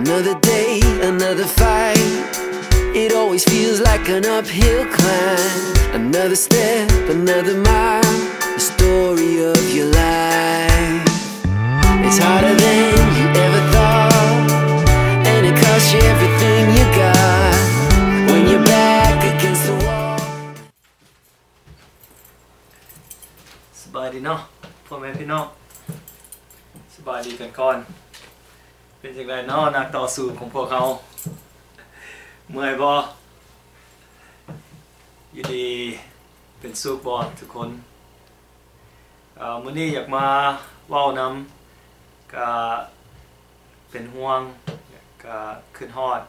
Another day, another fight. It always feels like an uphill climb. Another step, another mile. The story of your life. It's harder than you ever thought, and it costs you everything you got when you're back against the wall. สบายดีเนาะพ่อแม่พี่น้องสบายดีกันก่อนเป็นจังไดเนาะนักต่อสู้ของพวกเขาเมื่อยบ่อยู่ดีเป็นสุขบ่ทุกคนมื้อนี้อยากมาเว้านำก็เป็นห่วงก็ขึ้นฮอด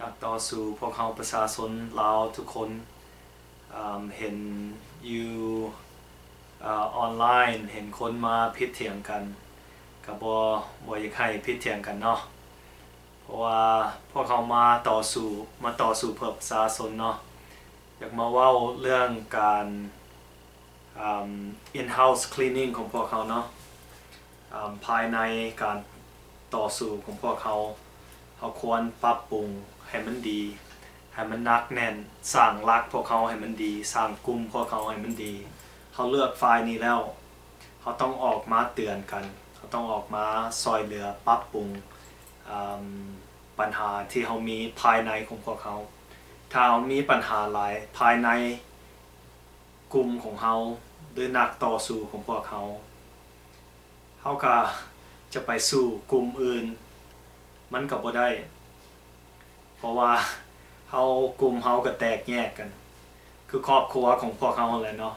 นักต่อสู้พวกเขาประชาชนลาวทุกคนเห็นอยู่ออนไลน์เห็นคนมาพิดเถียงกันก็บ่อยากให้พิดเถียงกันเนาะเพราะว่าพวกเขามาต่อสู้เพื่อประชาชนเนาะอยากมาเว้าเรื่องการin-house cleaning ของพวกเขาเนาะภายในการต่อสู้ของพวกเขาควรปรับปรุงให้มันดีให้มันหนักแน่นสร้างรักพวกเขาให้มันดีสร้างกลุ่มพวกเขาให้มันดีเขาเลือกฝ่ายนี้แล้วเขาต้องออกมาเตือนกันเขาต้องออกมาซอยเหลือปรับปรุงปัญหาที่เขามีภายในของพวกเขาถ้าเขามีปัญหาหลายภายในกลุ่มของเขาหรือนักต่อสู้ของพวกเขาก็จะไปสู่กลุ่มอื่นมันก็บ่ได้เพราะว่ากลุ่มเขาก็แตกแยกกันคือครอบครัวของพวกเขาแหละเนาะ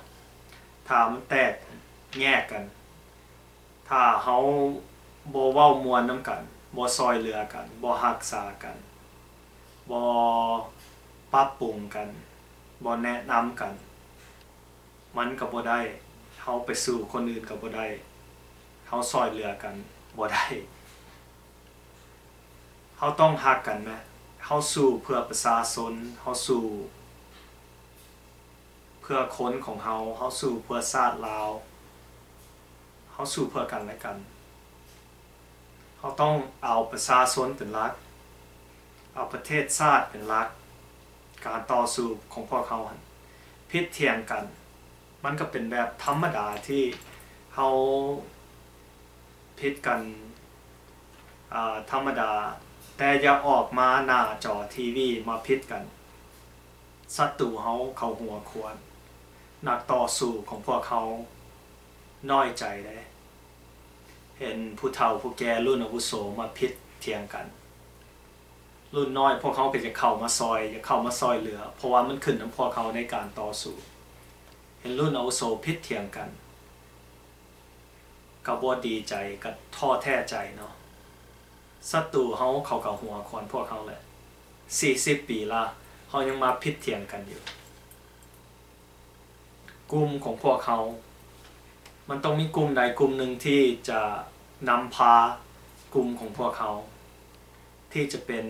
ถ้ามันแตกแยกกันถ้าเขาบ่เว้ามวลน้ำกันบ่ซอยเหลือกันบ่รักษากันบ่ปรับปรุงกันบ่แนะนำกันมันก็บ่ได้เขาไปสู่คนอื่นก็บ่ได้เขาซอยเหลือกันบ่ได้เขาต้องรักกันนะเขาสู้เพื่อประชาชนเขาสู้เพื่อคนของเขาสู้เพื่อชาติลาวเขาสู้เพื่อกันและกันเขาต้องเอาประชาชนเป็นหลักเอาประเทศชาติเป็นหลักการต่อสู้ของพวกเขาพิดเถียงกันมันก็เป็นแบบธรรมดาที่เขาพิดกันธรรมดาแต่อย่าออกมาหน้าจอทีวีมาพิดกันศัตรูเขาหัวควรนักต่อสู้ของพวกเขาน้อยใจได้เห็นผู้เฒ่าผู้แก่รุ่นอาวุโสมาพิดเถียงกันรุ่นน้อยพวกเขาก็จะเข้ามาซอยเหลือเพราะว่ามันขึ้นน้ำพวกเขาในการต่อสู้เห็นรุ่นอาวุโสพิดเถียงกันก็บ่ดีใจก็ท้อแท้ใจเนาะศัตรูเขากับหัวควนพวกเขาแหละ40 ปีละเขายังมาพิดเถียงกันอยู่กลุ่มของพวกเขามันต้องมีกลุ่มใดกลุ่มหนึ่งที่จะนำพากลุ่มของพวกเขาที่จะเป็น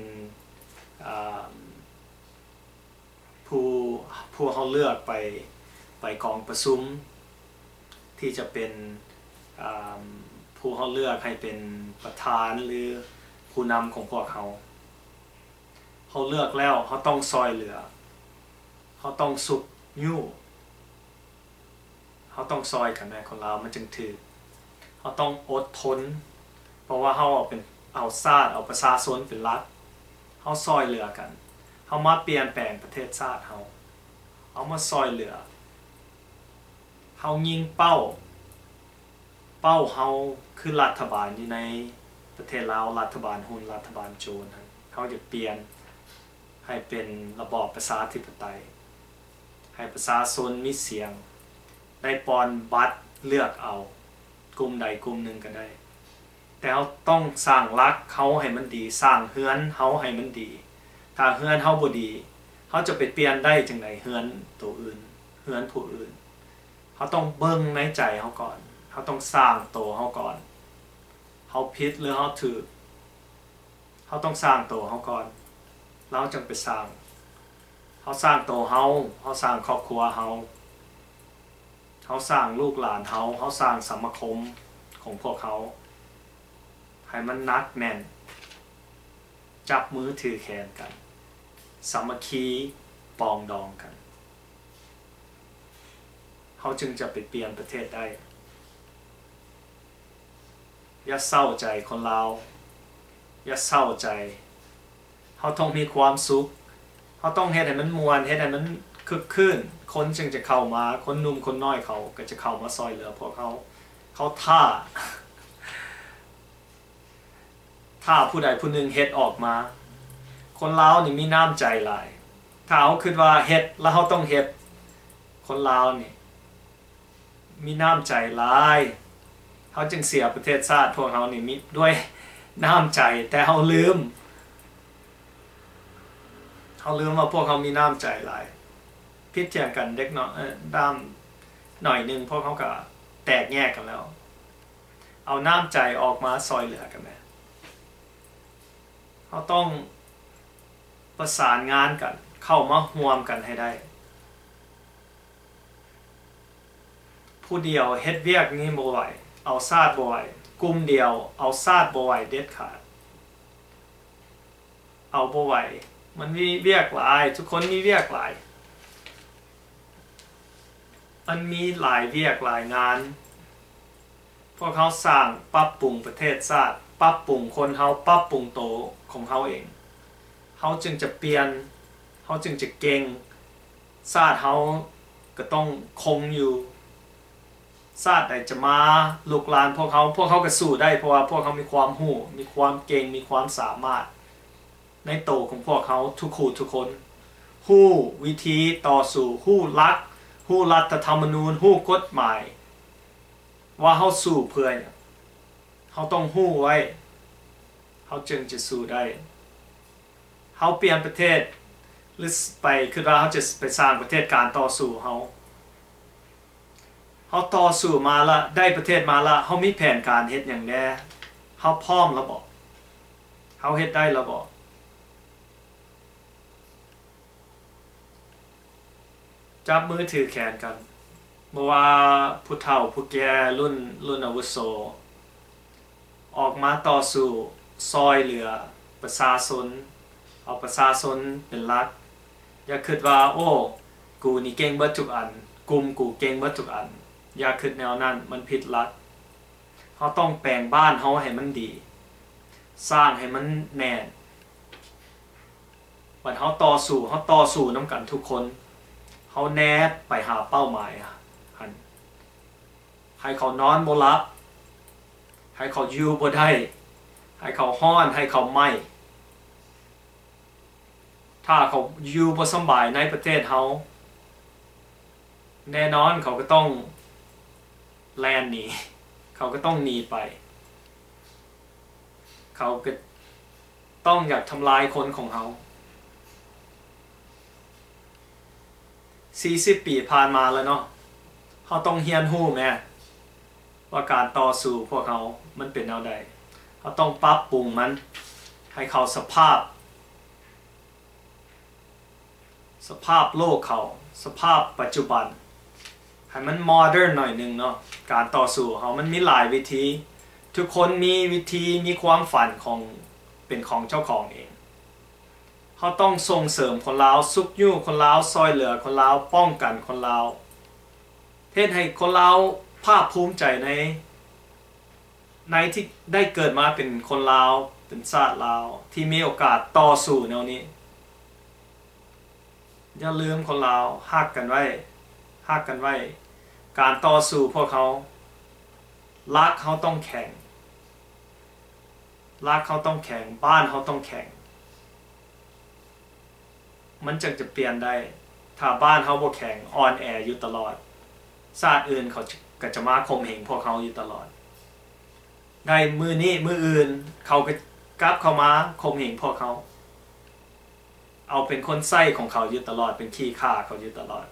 ผู้เขาเลือกไปกองประชุมที่จะเป็นผู้เขาเลือกให้เป็นประธานหรือผู้นำของพวกเขาเลือกแล้วเขาต้องซอยเหลือเขาต้องสุกยู่เขาต้องซอยกันนะคนเรามันจึงถือเขาต้องอดทนเพราะว่าเขาเอาชาติเอาประชาชนเป็นหลักเขาซอยเหลือกันเขามาเปลี่ยนแปลงประเทศชาติเขามาซอยเหลือเขายิงเป้าเขาคือรัฐบาลอยู่ในประเทศลาวรัฐบาลหุ่นรัฐบาลโจรเขาจะเปลี่ยนให้เป็นระบอบประชาธิปไตยให้ประชาชนมีเสียงได้ปอนบัตรเลือกเอากลุ่มใดกลุ่มหนึ่งก็ได้แต่เขาต้องสร้างรักเขาให้มันดีสร้างเฮือนเขาให้มันดีถ้าเฮือนเขาบ่ดีเขาจะไปเปลี่ยนได้จังไดเฮือนตัวอื่นเฮือนผู้อื่นเขาต้องเบิ่งในใจเขาก่อนเขาต้องสร้างตัวเขาก่อนเขาผิดหรือเขาถูกเขาต้องสร้างตัวเขาก่อนเราจึงไปสร้างเขาสร้างตัวเขาสร้างครอบครัวเขาสร้างลูกหลานเขาสร้างสังคมของพวกเขาให้มันนักแน่น จับมือถือแขนกันสามัคคีปองดองกันเขาจึงจะไปเปลี่ยนประเทศได้อย่าเศร้าใจคนลาวอย่าเศร้าใจเขาต้องมีความสุขเขาต้องเฮ็ดให้มันมวนเฮ็ดให้มันคึกคืนคนจึงจะเข้ามาคนหนุ่มคนน้อยเขาก็จะเข้ามาซอยเหลือพวกเขาถ้าผู้ใดผู้หนึ่งเฮ็ดออกมาคนลาวนี่มีน้ำใจหลายถ้าเขาคิดว่าเฮ็ดแล้วเขาต้องเฮ็ดคนลาวนี่มีน้ำใจหลายเขาจึงเสียประเทศชาติพวกเขานี่มีด้วยน้ำใจแต่เขาลืมว่าพวกเขามีน้ำใจหลายพิจารณากันเด็กน้อยด้ามหน่อยหนึ่งพวกเขาก็แตกแยกกันแล้วเอาน้ำใจออกมาซอยเหลือกันแม่เขาต้องประสานงานกันเข้ามาร่วมกันให้ได้ผู้เดียวเฮ็ดเวียกนี้บ่ไหวเอาซาดบ่ไหวกลุ่มเดียวเอาซาดบ่ไหวเด็ดขาดเอาบ่ไหวมันมีเวียกหลายทุกคนมีเวียกหลายมันมีหลายเวียกหลายงานพวกเขาสร้างปรับปรุงประเทศชาติปรับปรุงคนเขาปรับปรุงโตของเขาเองเขาจึงจะเปลี่ยนเขาจึงจะเก่งชาติเขาก็ต้องคงอยู่ชาติใดจะมาลุกลานพวกเขาก็สู้ได้เพราะว่าพวกเขามีความหู้มีความเก่งมีความสามารถในโตของพวกเขาทุกคู่ทุกคนหู้วิธีต่อสู้หู้รัฐธรรมนูญหู้กฎหมายว่าเขาสู้เพื่อเขาต้องหู้ไว้เขาจึงจะสู้ได้เขาเปลี่ยนประเทศหรือไปคือว่าเขาจะไปสร้างประเทศการต่อสู้เขาต่อสู้มาละได้ประเทศมาละเขามีแผนการเฮ็ดอย่างแน่เขาพร้อมแล้วบอกเขาเฮ็ดได้แล้วบอกจับมือถือแขนกันเมื่อว่าผู้เฒ่าผู้แก่รุ่นอาวุโสออกมาต่อสู้ซอยเหลือประชาชนเอาประชาชนเป็นหลักอย่าคิดว่าโอ้กูนี่เก่งเบิดทุกอันกลุ่มกูเก่งเบิดทุกอันอย่าคิดแนวนั้นมันผิดหลักเขาต้องแปลงบ้านเขาให้มันดีสร้างให้มันแน่นวันเขาต่อสู้น้ำกันทุกคนเขาแนบไปหาเป้าหมายให้เขานอนบ่หลับให้เขาอยู่บ่ได้ให้เขาฮ้อนให้เขาไหม้ถ้าเขาอยู่บ่สบายในประเทศเขาแน่นอนเขาก็ต้องแลนหนีเขาก็ต้องหนีไปเขาก็ต้องอยากทำลายคนของเขา40 ปีผ่านมาแล้วเนาะเขาต้องเรียนรู้แม่ว่าการต่อสู้พวกเขามันเป็นแนวใดเขาต้องปรับปรุงมันให้เขาสภาพโลกเขาสภาพปัจจุบันให้มันโมเดิร์นหน่อยนึงเนาะการต่อสู้เขามันมีหลายวิธีทุกคนมีวิธีมีความฝันของเป็นของเจ้าของเองเขาต้องส่งเสริมคนลาวซุกยู่คนลาวซอยเหลือคนลาวป้องกันคนลาวเทศให้คนลาวภาคภูมิใจในที่ได้เกิดมาเป็นคนลาวเป็นชาติลาวที่มีโอกาสต่อสู้แนวนี้อย่าลืมคนลาวฮักกันไว้การต่อสู้พวกเขารักเขาต้องแข็งบ้านเขาต้องแข็งมันจะเปลี่ยนได้ถ้าบ้านเขาบ่แข็งอ่อนแออยู่ตลอดชาติอื่นเขาก็จะมาข่มเหงพวกเขาอยู่ตลอดได้มือนี้มืออื่นเขาก็กลับเข้ามาข่มเหงพวกเขาเอาเป็นคนไส้ของเขาอยู่ตลอดเป็นขี้ข่าเขาอยู่ตลอด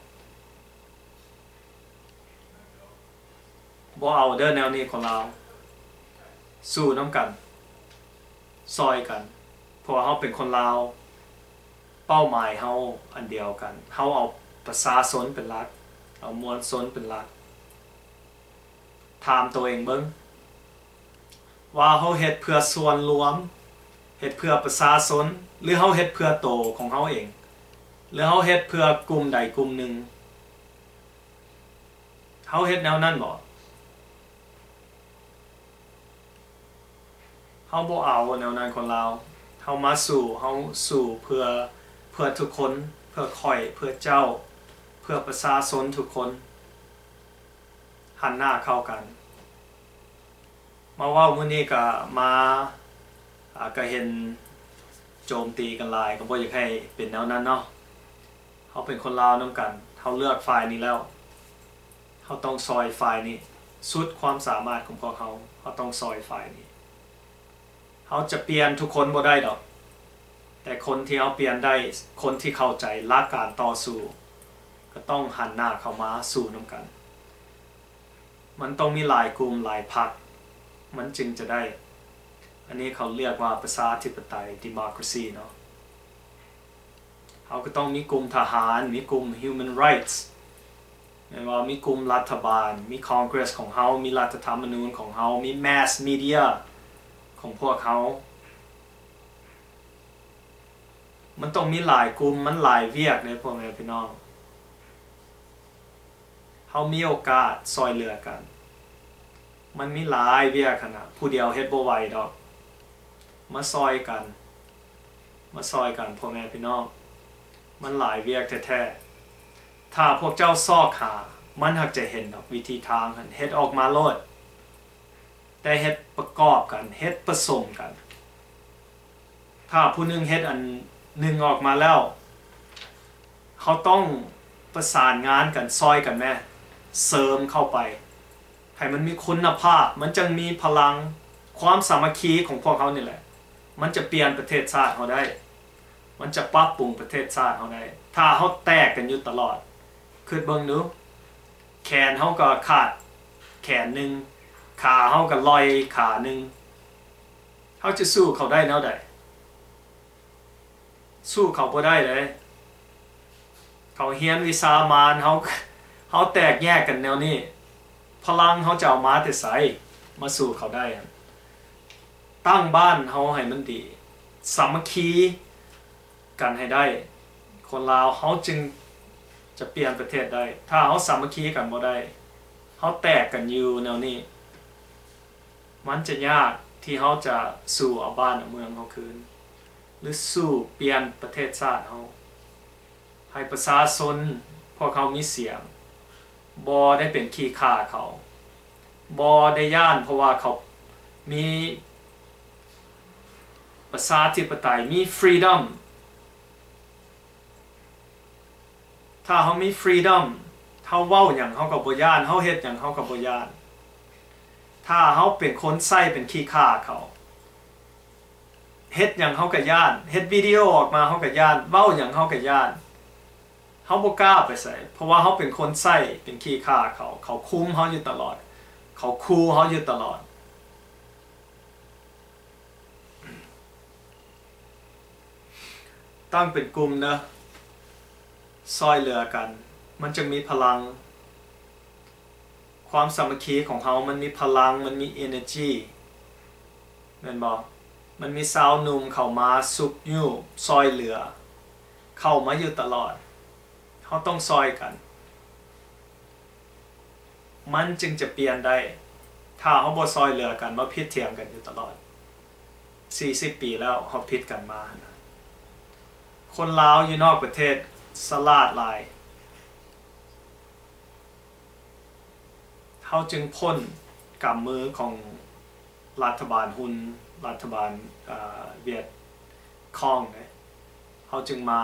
บ่เอาเด้อแนวนี้ของเราสู้น้ำกันซอยกันเพราะว่าเขาเป็นคนลาวเป้าหมายเขาอันเดียวกันเขาเอาประชาชนเป็นหลักเอามวลชนเป็นหลักถามตัวเองเบิ่งว่าเขาเฮ็ดเพื่อส่วนรวม ฮ็ดเพื่อประชาชนหรือเฮาเฮ็ดเพื่อโตของเฮาเองหรือเฮาเฮ็ดเพื่อกลุ่มใดกลุ่มหนึ่งเฮาเฮ็ดแนวนั้นบ่เฮาบ่เอาแนวนั้นคนลาวเฮามาสู่เพื่อทุกคนเพื่อข่อยเพื่อเจ้าเพื่อประชาชนทุกคนหันหน้าเข้ากันมาว่ามื้อนี้ก็มาก็เห็นโจมตีกันหลายก็บ่อยากให้เป็นแนวนั้นเนาะเฮาเป็นคนลาวนำกันเฮาเลือกฝ่ายนี้แล้วเฮาต้องซอยฝ่ายนี้สุดความสามารถของพวกเฮาต้องซอยฝ่ายนี้เฮาจะเปลี่ยนทุกคนบ่ได้ดอกแต่คนที่เฮาเปลี่ยนได้คนที่เข้าใจหลักการต่อสู้ก็ต้องหันหน้าเข้ามาสู้นำกันมันต้องมีหลายกลุ่มหลายพรรคมันจึงจะได้อันนี้เขาเรียกว่าประชาธิปไตย democracy เนาะเขาก็ต้องมีกลุ่มทหารมีกลุ่ม human rights ว่ามีกลุ่มรัฐบาลมี Congress ของเขามีรัฐธรรมนูญของเขามี mass media ของพวกเขามันต้องมีหลายกลุ่มมันหลายเวียกเลยพ่อแม่พี่น้องเขามีโอกาสซอยเหลือกันมันมีหลายเวียกขนาดผู้เดียวเฮ็ดบ่ไหวดอกมาซอยกันพ่อแม่พี่น้องมันหลายเวียกแท้ๆถ้าพวกเจ้าซอกหามันหักจะเห็นดอกวิธีทางเฮ็ดออกมาโลดแต่เฮ็ดประกอบกันเฮ็ดผสมกันถ้าผู้นึงเฮ็ดอันนึงออกมาแล้วเขาต้องประสานงานกันซอยกันแม่เสริมเข้าไปให้มันมีคุณภาพมันจึงมีพลังความสามัคคีของพวกเขานี่แหละมันจะเปลี่ยนประเทศชาติเขาได้มันจะปรับปรุงประเทศชาติเขาได้ถ้าเขาแตกกันอยู่ตลอดคือเบิ่งดูแขนเขาก็ขาดแขนหนึ่งขาเขาก็ลอยขาหนึ่งเขาจะสู้เขาได้แนวใดสู้เขาบ่ได้เลยเขาเฮียนวิสามานเขาแตกแยกกันแนวนี้พลังเขาจะเอามาแต่ไสมาสู้เขาได้ตั้งบ้านเขาให้มันดีสามัคคีกันให้ได้คนลาวเขาจึงจะเปลี่ยนประเทศได้ถ้าเขาสามัคคีกันบ่ได้เขาแตกกันอยู่แนวนี้มันจะยากที่เขาจะสู้เอาบ้านเอาเมืองเขาคืนหรือสู้เปลี่ยนประเทศชาติเขาให้ประชาชนพวกเขามีเสียงบ่ได้เป็นขี้ข่าเขาบ่ได้ย่านเพราะว่าเขามีประชาธิปไตยมี freedom ถ้าเขามี freedom เขาเว้าอย่างเขากับบ่ย่านเขาเฮ็ดอย่างเขากับบ่ย่านถ้าเขาเป็นคนใส่เป็นขี้ข่าเขาเฮ็ดอย่างเขากับย่านเฮ็ดวิดีโอออกมาเขากับย่านเว้าอย่างเขากับย่านเขาบ่กล้าไปใส่เพราะว่าเขาเป็นคนใส่เป็นขี้ข่าเขาคุมเขาอยู่ตลอดเขาคูเขาอยู่ตลอดตั้งเป็นกลุ่มนะซอยเหลือกันมันจะมีพลังความสามัคคีของเขามันมีพลังมันมี energy แม่นบ่มันมีสาวหนุ่มเข้ามาซุกยู่ซอยเหลือเข้ามาอยู่ตลอดเขาต้องซอยกันมันจึงจะเปลี่ยนได้ถ้าเขาบ่ซอยเหลือกันมาพิดเถียงกันอยู่ตลอด40 ปีแล้วเขาพิดกันมาคนลาวอยู่นอกประเทศสลาดหลายเขาจึงพ้นกำมือของรัฐบาลฮุนรัฐบาลเวียดคองเนี่ยเขาจึงมา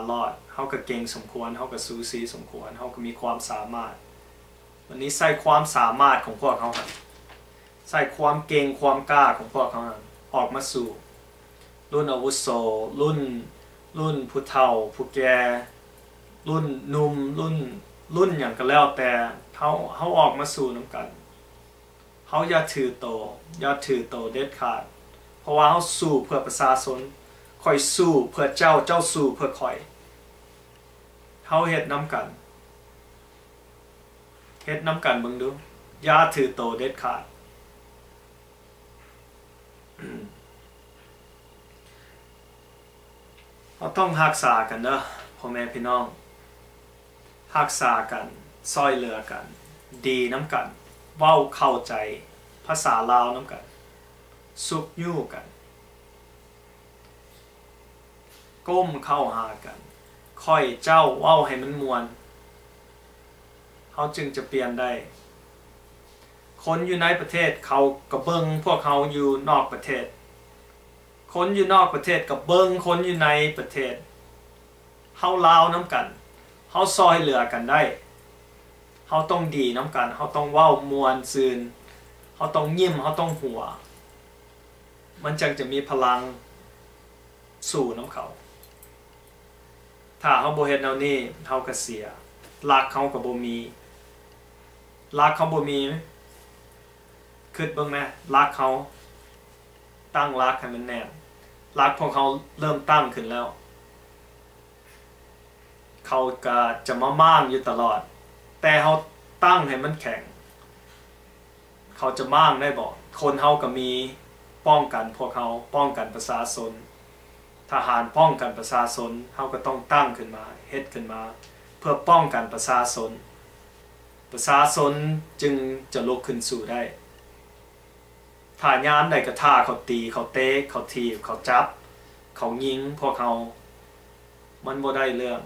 รอดเขาก็เก่งสมควรเขาก็สู้ซีสมควรเขาก็มีความสามารถวันนี้ใส่ความสามารถของพวกเขาใส่ความเก่งความกล้าของพวกเขาออกมาสู่รุ่นอาวุโสรุ่นผู้เฒ่าผู้แก่รุ่นหนุ่มรุ่นอย่างก็แล้วแต่เขาออกมาสู่นำกันเขาอย่าถือโตเด็ดขาดเพราะว่าเขาสู้เพื่อประชาชนคอยสู้เพื่อเจ้าสู้เพื่อคอยเขาเฮ็ดนำกันเบิ่งดูอย่าถือโตเด็ดขาด เราต้องรักษากันเด้อพ่อแม่พี่น้องรักษากันซอยเหลือกันดีน้ำกันเว้าเข้าใจภาษาลาวน้ำกันสุขยู่กันก้มเข้าหากันค่อยเจ้าเว้าให้มันมวนเขาจึงจะเปลี่ยนได้คนอยู่ในประเทศเขากระเบิงพวกเขาอยู่นอกประเทศคนอยู่นอกประเทศกับเบิงคนอยู่ในประเทศเฮาลาวน้ำกันเฮาซอยเหลือกันได้เฮาต้องดีน้ำกันเฮาต้องเว้ามวนซืนเฮาต้องยิ้มเฮาต้องหัวมันจึงจะมีพลังสู่น้ำเขาถ้าเฮาบ่เฮ็ดแนวนี้เฮาก็เสียรักเขาก็บ่มีรักเขาบ่มีคิดเบิ่งแม่รักเขาตั้งรักให้มันแน่นรักพวกเขาเริ่มตั้งขึ้นแล้วเขาก็จะมาม่างอยู่ตลอดแต่เขาตั้งให้มันแข็งเขาจะม่างได้บ่คนเขาก็มีป้องกันพวกเขาป้องกันประชาชนทหารป้องกันประชาชนเขาก็ต้องตั้งขึ้นมาเฮ็ดขึ้นมาเพื่อป้องกันประชาชนจึงจะลุกขึ้นสู่ได้ถ้ายามใดก็ท่าเขาตีเขาเตะเขาถีบเขาจับเขายิงพวกเขามันบ่ได้เรื่อง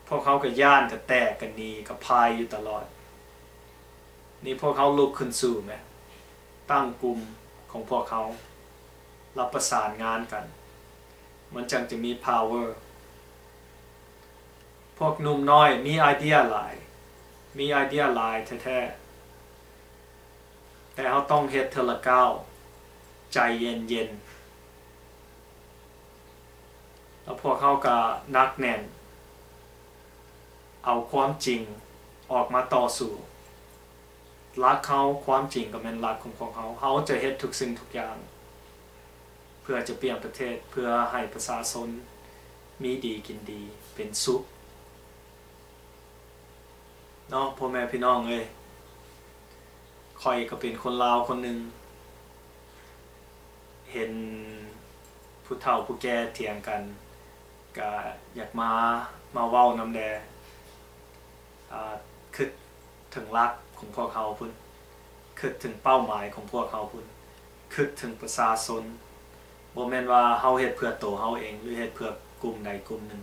พวกเขาก็ย่านก็แตกกันหนีก็พายอยู่ตลอดนี่พวกเขาลุกขึ้นสู่แม่ตั้งกลุ่มของพวกเขารับประสานงานกันมันจังจะมี power พวกหนุ่มน้อยมีไอเดียหลายแท้ๆแต่เขาต้องเฮ็ดเทอละก้าวใจเย็นๆแล้วพวกเขาก็นักแน่นเอาความจริงออกมาต่อสู้รักเขาความจริงก็เป็นรักของพวกเขาจะเฮ็ดทุกสิ่งทุกอย่างเพื่อจะเปลี่ยนประเทศเพื่อให้ประชาชนมีดีกินดีเป็นสุขเนาะพ่อแม่พี่น้องเอ้ยข่อยก็เป็นคนลาวคนหนึ่งเห็นผู้เฒ่าผู้แก่เถียงกันก็อยากมาเว้านำแดคิดถึงรักของพวกเขาพุ่นคิดถึงเป้าหมายของพวกเขาพุ่นคิดถึงประชาชนบ่แม่นว่าเฮาเฮ็ดเพื่อตัวเฮาเองหรือเฮ็ดเพื่อกลุ่มใดกลุ่มหนึ่ง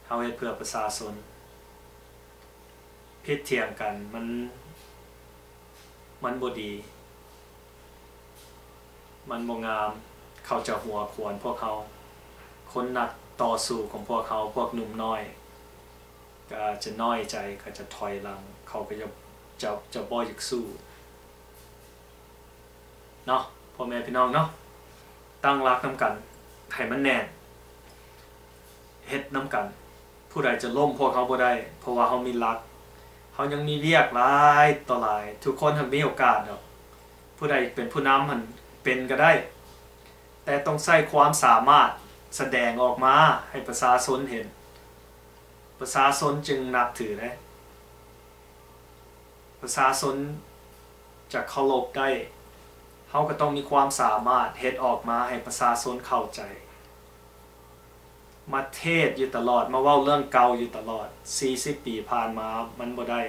เฮาเฮ็ดเพื่อประชาชนพิดเถียงกันมันบ่ดีมันบ่งามเขาจะหัวขวนพวกเขาคนนักต่อสู้ของพวกเขาพวกหนุ่มน้อยก็จะน้อยใจก็จะถอยหลังเขาก็จะบ่อยากสู้เนาะพ่อแม่พี่น้องเนาะตั้งรักน้ำกันให้มันแน่นเฮ็ดน้ำกันผู้ใดจะล้มพวกเขาบ่ได้เพราะว่าเขามีรักเขายังมีเรียกหลายต่อหลายทุกคนมีโอกาสดอกผู้ใดเป็นผู้นำมันเป็นก็ได้แต่ต้องใช้ความสามารถแสดงออกมาให้ประชาชนเห็นประชาชนจึงนับถือได้ประชาชนจะเคารพได้เขาก็ต้องมีความสามารถเฮ็ดออกมาให้ประชาชนเข้าใจมาเทศอยู่ตลอดมาเว้าเรื่องเก่าอยู่ตลอด40ปีผ่านมามันบ่ได้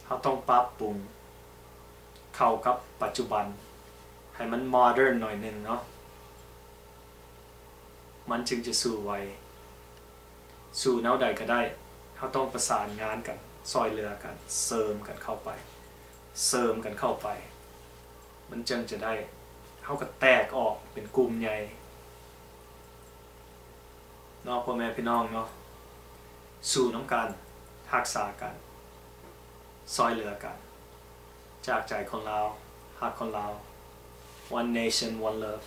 เขาต้องปรับปรุงเข้ากับปัจจุบันให้มันโมเดิร์นหน่อยนึงเนาะมันจึงจะสู้ไวสู้แนวใดก็ได้เขาต้องประสานงานกันซอยเหลือกันเสริมกันเข้าไปมันจึงจะได้เขาก็แตกออกเป็นกลุ่มใหญ่เนาะพ่อแม่พี่น้องเนาะสู้น้ำกันรักษากันซอยเหลือกันจากใจคนลาวฮักคนลาว One Nation One Love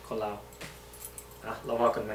คนลาวเราว่ากันไหม